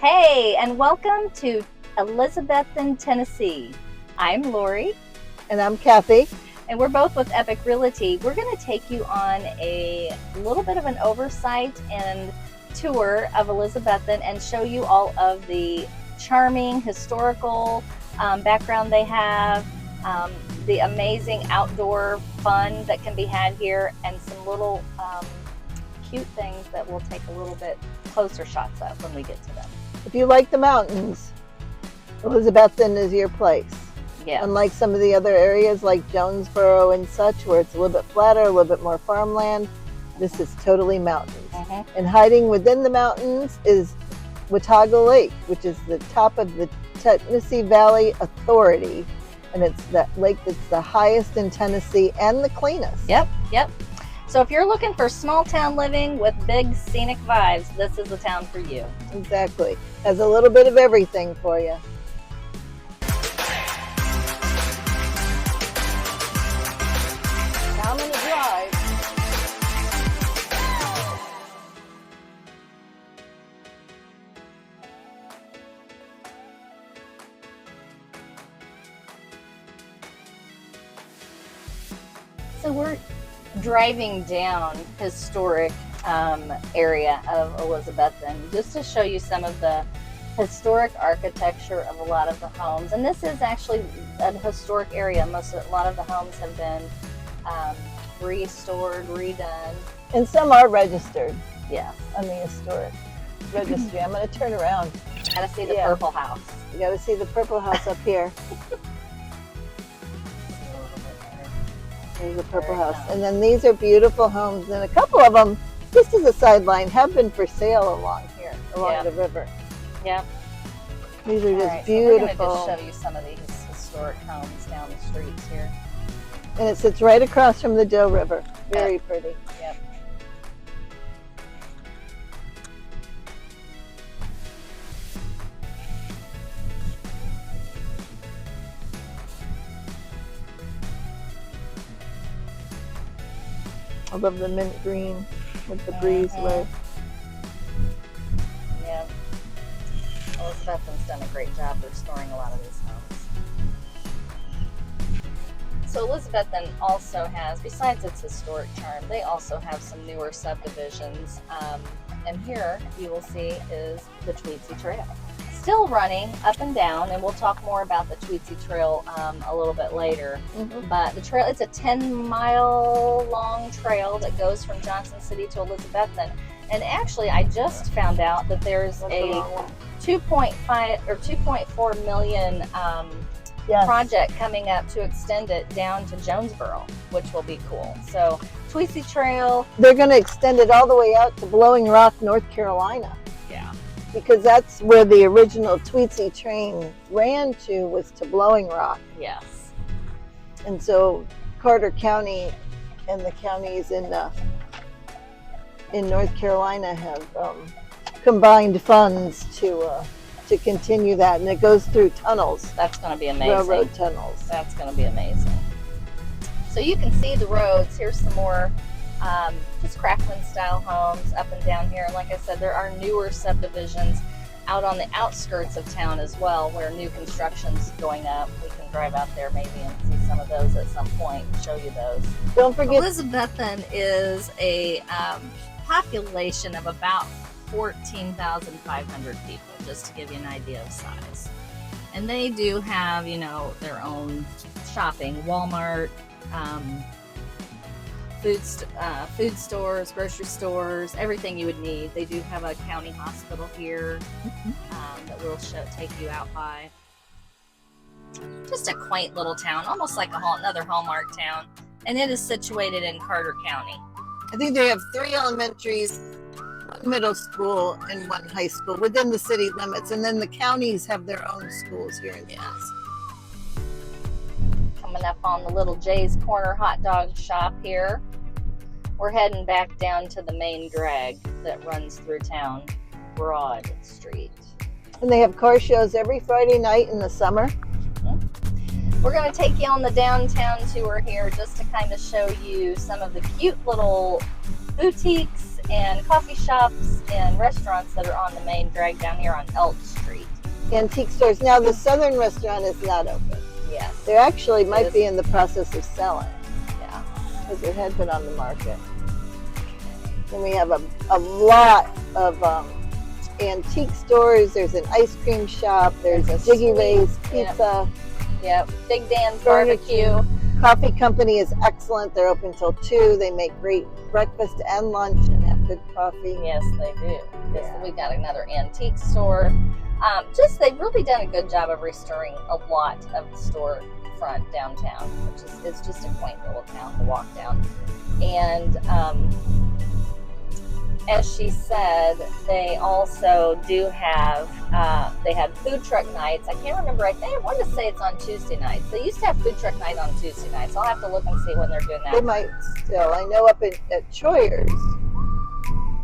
Hey, and welcome to Elizabethton, Tennessee. I'm Lori. And I'm Kathy. And we're both with Epic Realty. We're going to take you on a little bit of an oversight and tour of Elizabethton and show you all of the charming historical background they have, the amazing outdoor fun that can be had here, and some little cute things that we'll take a little bit closer shots of when we get to them. If you like the mountains, Elizabethton is your place. Yeah. Unlike some of the other areas like Jonesboro and such, where it's a little bit flatter, a little bit more farmland, this is totally mountains. Mm-hmm. And hiding within the mountains is Watauga Lake, which is the top of the Tennessee Valley Authority. And it's that lake that's the highest in Tennessee and the cleanest. Yep. So if you're looking for small town living with big scenic vibes, this is the town for you. Exactly. Has a little bit of everything for you. Down in the drive. So we're driving down historic area of Elizabethton just to show you some of the historic architecture of a lot of the homes. And this is actually a historic area. A lot of the homes have been restored, redone. And some are registered. Yes. On the historic registry. I'm going to turn around. Gotta see the purple house. You got to see the purple house up here. There's the purple house. And then these are beautiful homes. And a couple of them, just as a sideline, have been for sale along here, along the river. Yep. These are just beautiful. So we're going to just show you some of these historic homes down the streets here. And it sits right across from the Doe River. Very pretty. Yep. I love the mint green with the breezeway. Yeah. Elizabethton's done a great job restoring a lot of these homes. So Elizabethton also has, besides its historic charm, they also have some newer subdivisions. And here you will see is the Tweetsie Trail. Still running up and down, and we'll talk more about the Tweetsie Trail a little bit later. Mm-hmm. But the trail, it's a 10-mile long trail that goes from Johnson City to Elizabethton. And actually, I just found out that there's a 2.5 or 2.4 million project coming up to extend it down to Jonesboro, which will be cool. So Tweetsie Trail. They're going to extend it all the way out to Blowing Rock, North Carolina. Yeah. Because that's where the original Tweetsie train ran to, was to Blowing Rock. Yes. And so Carter County and the counties in North Carolina have combined funds to continue that, and it goes through tunnels. That's going to be amazing. Railroad tunnels. That's going to be amazing. So you can see the roads. Here's some more just craftsman style homes up and down here. And like I said, there are newer subdivisions out on the outskirts of town as well, where new construction's going up. We can drive out there maybe and see some of those at some point and show you those. Don't forget, Elizabethton is a population of about 14,500 people, just to give you an idea of size. And they do have, their own shopping, Walmart, food stores, grocery stores, everything you would need. They do have a county hospital here that we'll take you out by. Just a quaint little town, almost like another Hallmark town. And it is situated in Carter County. I think they have 3 elementaries, 1 middle school, and 1 high school within the city limits. And then the counties have their own schools here in Tennessee. Coming up on the Little Jay's Corner hot dog shop here. We're heading back down to the main drag that runs through town, Broad Street. And they have car shows every Friday night in the summer. We're going to take you on the downtown tour here just to kind of show you some of the cute little boutiques and coffee shops and restaurants that are on the main drag down here on Elk Street. Antique stores. Now the Southern restaurant is not open. Yes. They actually might be in the process of selling. Yeah. Because it had been on the market. And we have a lot of antique stores. There's an ice cream shop. There's a Jiggy Ray's Pizza. Yep. Big Dan's Barbecue. Coffee company is excellent. They're open till 2. They make great breakfast and lunch and have good coffee. Yes, they do. Yeah. We've got another antique store. They've really done a good job of restoring a lot of the store front downtown, which is just a quaint little town to walk down. And as she said, they also do have, they had food truck nights. I can't remember. I wanted to say it's on Tuesday nights. They used to have food truck night on Tuesday nights. I'll have to look and see when they're doing that. They might still. I know up at Choyer's.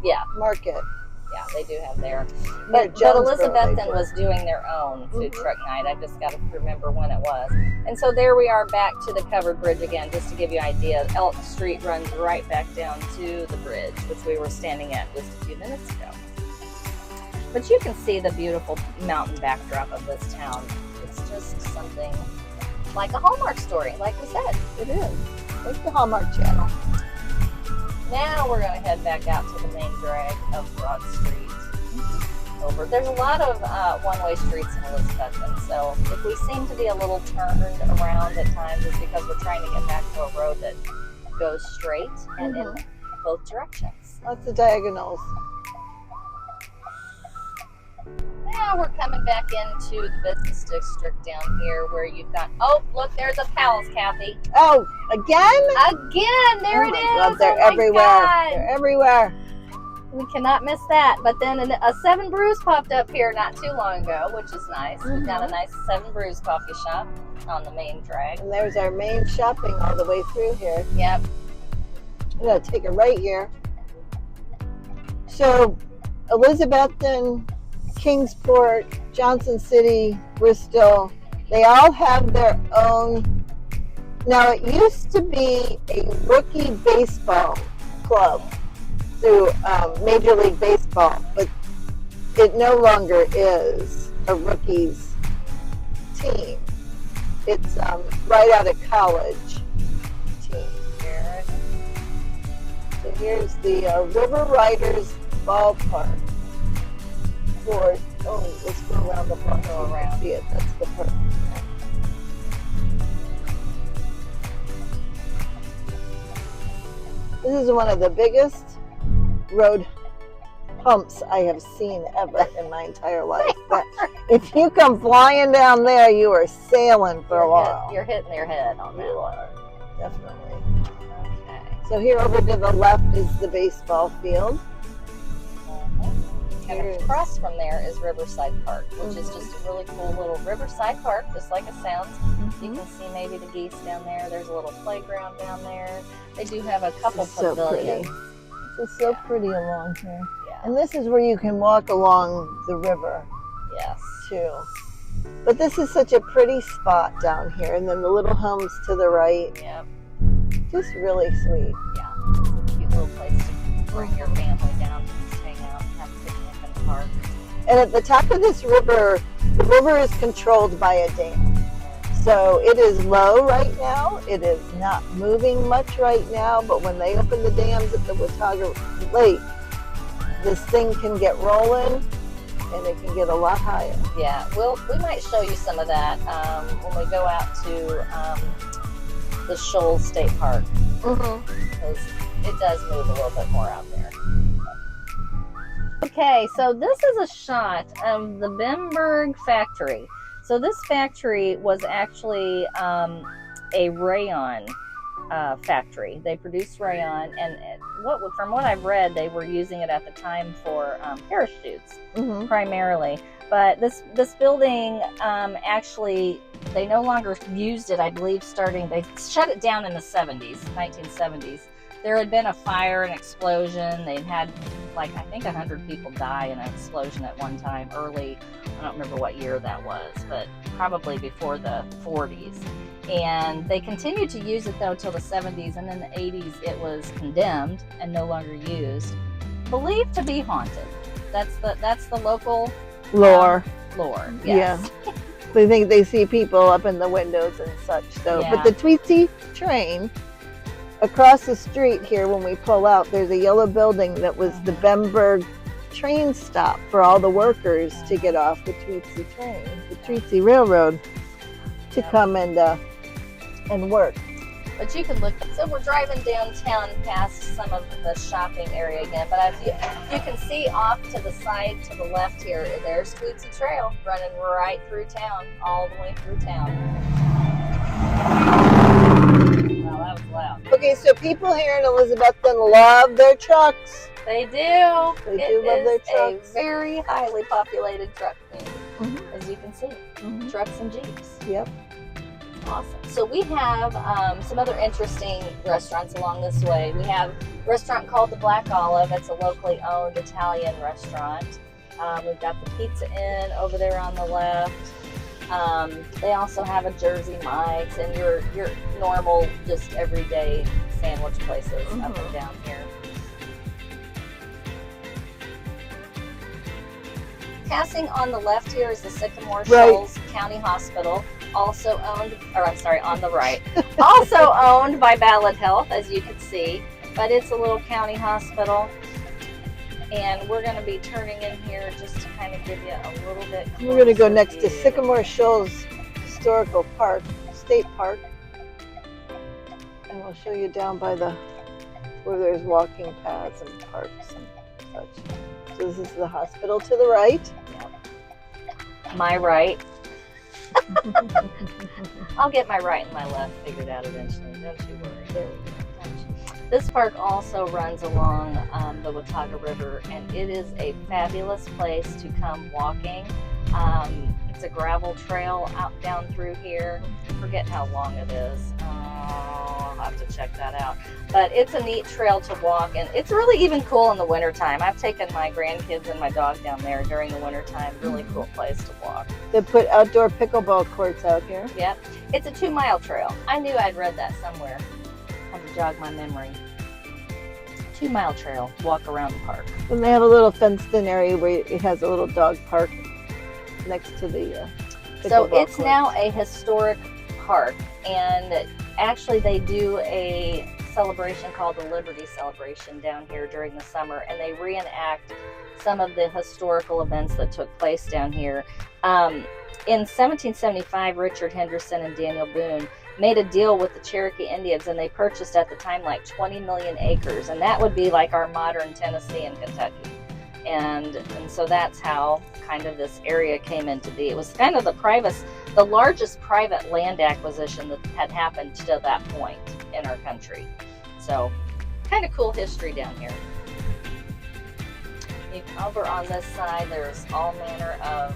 Yeah. Market. Yeah, they do have there. But Elizabethton was doing their own food truck night. I just got to remember when it was. And so there we are back to the covered bridge again, just to give you an idea. Elk Street runs right back down to the bridge, which we were standing at just a few minutes ago. But you can see the beautiful mountain backdrop of this town. It's just something like a Hallmark story, like we said. It is. It's the Hallmark Channel. Now we're going to head back out to the main drag of Broad Street. There's a lot of one-way streets in Elizabethton, so if we seem to be a little turned around at times, it's because we're trying to get back to a road that goes straight and in both directions. Lots of diagonals. Now we're coming back into the business district down here where you've got, oh, look, there's a Powell's, Kathy. Oh, again? Again, there it is. God, they're everywhere. God. They're everywhere. We cannot miss that. But then a Seven Brews popped up here not too long ago, which is nice. We've got a nice Seven Brews coffee shop on the main drag. And there's our main shopping all the way through here. Yep. I'm going to take a right here. So, Elizabethton, Kingsport, Johnson City, Bristol, they all have their own. Now, it used to be a rookie baseball club through Major League Baseball, but it no longer is a rookies team. It's right out of college team. So here's the River Riders Ballpark. Let's go around the park. Go around. See it. That's the park. This is one of the biggest road humps I have seen ever in my entire life. If you come flying down there, you are sailing for a while. You're hitting your head on that one. Definitely. Okay. So here over to the left is the baseball field. And across from there is Riverside Park, which is just a really cool little Riverside Park, just like it sounds. You can see maybe the geese down there. There's a little playground down there. They do have a couple pavilions. This is so pretty along here. Yeah. And this is where you can walk along the river. Yes. Too. But this is such a pretty spot down here. And then the little homes to the right. Yep. Just really sweet. Yeah. It's a cute little place to bring your family down to just hang out and have a picnic in the park. And at the top of this river, the river is controlled by a dam. So it is low right now. It is not moving much right now, but when they open the dams at the Watauga Lake, this thing can get rolling and it can get a lot higher. Yeah, we might show you some of that when we go out to the Shoals State Park, because it does move a little bit more out there. Okay, so this is a shot of the Bimberg factory. So this factory was actually a rayon factory. They produced rayon, and from what I've read, they were using it at the time for parachutes primarily. But this building actually, they no longer used it, I believe, they shut it down in the 1970s. There had been a fire, an explosion. They'd had, I think 100 people die in an explosion at one time early. I don't remember what year that was, but probably before the 40s. And they continued to use it, though, till the 70s. And then the 80s, it was condemned and no longer used. believed to be haunted. That's the local Lore. Lore. Yes. Yeah. They think they see people up in the windows and such. So, Yeah. but the Tweetsie train across the street here, when we pull out, there's a yellow building that was the Bemberg train stop for all the workers to get off the Tweetsie train, the Tweetsie Railroad, to come and work. But you can look. So we're driving downtown past some of the shopping area again. But you can see off to the side, to the left here, there's Tweetsie Trail running right through town, all the way through town. Wow, that was loud. Okay, so people here in Elizabethton love their trucks. They do. They do love their trucks. A very highly populated truck community, as you can see. Trucks and Jeeps. Yep. Awesome. So we have some other interesting restaurants along this way. We have a restaurant called the Black Olive. It's a locally owned Italian restaurant. We've got the Pizza Inn over there on the left. They also have a Jersey Mike's and your normal, just everyday sandwich places up and down here. Passing on the left here is the Sycamore Shoals County Hospital, also owned, on the right, also owned by Ballad Health, as you can see, but it's a little county hospital. And we're going to be turning in here just to kind of give you a little bit closer. We're going to go next to Sycamore Shoals Historical Park, State Park, and we'll show you down by where there's walking paths and parks and such. So this is the hospital to the right. Yep. My right. I'll get my right and my left figured out eventually. Don't you worry. There we go. This park also runs along the Watauga River, and it is a fabulous place to come walking. It's a gravel trail out down through here. I forget how long it is. I'll have to check that out. But it's a neat trail to walk, and it's really even cool in the wintertime. I've taken my grandkids and my dog down there during the wintertime. Really cool place to walk. They put outdoor pickleball courts out here. Yep. It's a 2-mile trail. I knew I'd read that somewhere. Had to jog my memory. 2-mile trail, walk around the park. And they have a little fenced-in area where it has a little dog park next to the so it's now a historic park, and actually they do a celebration called the Liberty Celebration down here during the summer, and they reenact some of the historical events that took place down here. In 1775, Richard Henderson and Daniel Boone made a deal with the Cherokee Indians, and they purchased at the time like 20 million acres, and that would be like our modern Tennessee and Kentucky. And so that's how kind of this area came into be. It was kind of the largest private land acquisition that had happened to that point in our country. So kind of cool history down here. Over on this side, there's all manner of,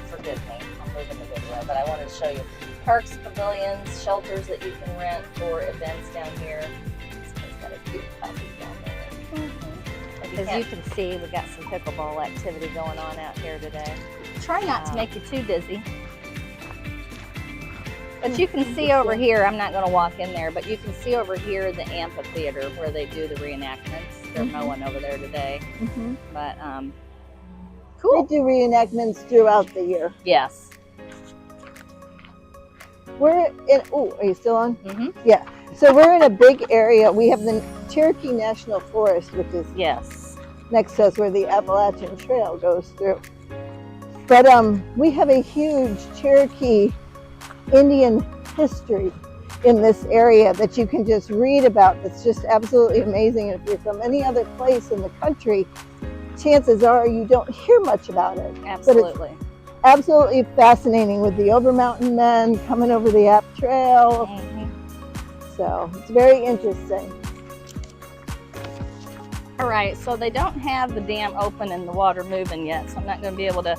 forgive me, I'm moving the video, but I wanted to show you parks, pavilions, shelters that you can rent for events down here. This one's got a cute puppy down there. As you can see, we've got some pickleball activity going on out here today. Try not to make you too dizzy. But you can see over here, I'm not going to walk in there, but you can see over here the amphitheater where they do the reenactments. They're mowing over there today. But cool. They do reenactments throughout the year. Yes. We're in, are you still on? Yeah. So we're in a big area. We have the Cherokee National Forest, which is next to us, where the Appalachian Trail goes through. But we have a huge Cherokee Indian history in this area that you can just read about. That's just absolutely amazing. If you're from any other place in the country, chances are you don't hear much about it. Absolutely. But it's absolutely fascinating with the Over-Mountain Men coming over the App Trail. So it's very interesting. All right, so they don't have the dam open and the water moving yet, so I'm not going to be able to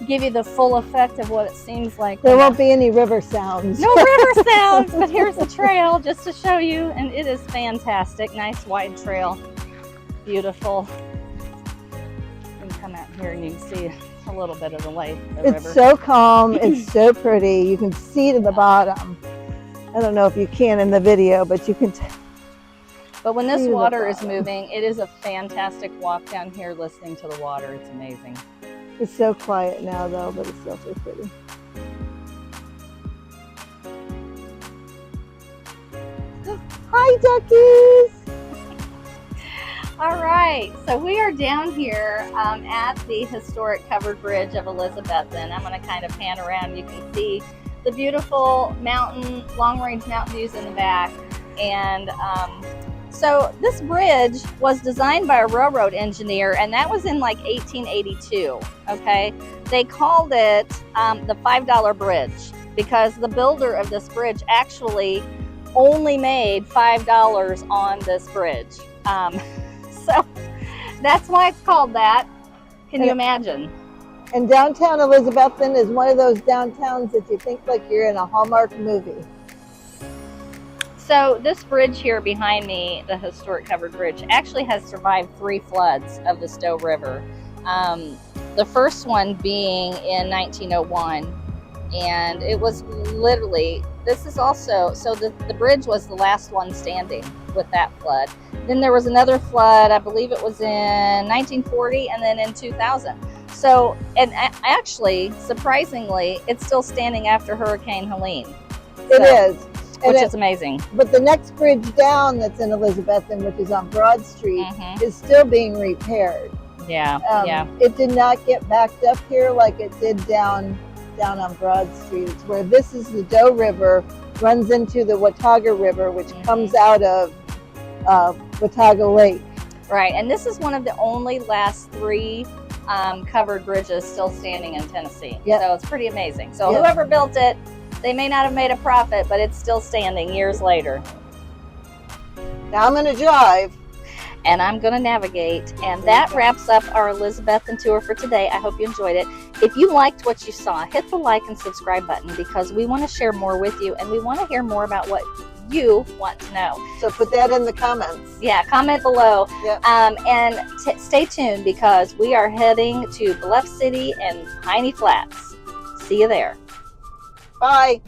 give you the full effect of what it seems like. There won't be any river sounds. No river sounds, but here's the trail just to show you, and it is fantastic. Nice wide trail, beautiful. You can come out here and you can see a little bit of the lake, the river. It's so calm, it's so pretty. You can see to the bottom. I don't know if you can in the video, but you can But when this See the water is bottom. moving, it is a fantastic walk down here listening to the water. It's amazing. It's so quiet now though, but it's still so pretty. Hi, duckies! All right, so we are down here at the historic covered bridge of Elizabethton. I'm going to kind of pan around. You can see the beautiful mountain, long-range mountain views in the back. And so this bridge was designed by a railroad engineer, and that was in like 1882, okay? They called it the $5 bridge because the builder of this bridge actually only made $5 on this bridge. So that's why it's called that. Can you imagine? And downtown Elizabethton is one of those downtowns that you think like you're in a Hallmark movie. So this bridge here behind me, the historic covered bridge, actually has survived 3 floods of the Stowe River. The first one being in 1901. And it was literally, this is also, so the bridge was the last one standing with that flood. Then there was another flood, I believe it was in 1940 and then in 2000. So, and actually, surprisingly, it's still standing after Hurricane Helene. It is. Which is amazing. But the next bridge down that's in Elizabethton, which is on Broad Street, is still being repaired. Yeah, yeah. It did not get backed up here like it did down on Broad Street. It's where this is the Doe River, runs into the Watauga River, which comes out of Watauga Lake. Right, and this is one of the only last 3 covered bridges still standing in Tennessee. Yep. So it's pretty amazing. So whoever built it, they may not have made a profit, but it's still standing years later. Now I'm going to drive. And I'm going to navigate. And that wraps up our Elizabethton tour for today. I hope you enjoyed it. If you liked what you saw, hit the like and subscribe button because we want to share more with you and we want to hear more about what you want to know. So put that in the comments. Yeah, comment below. Yep. And stay tuned because we are heading to Bluff City and Piney Flats. See you there. Bye.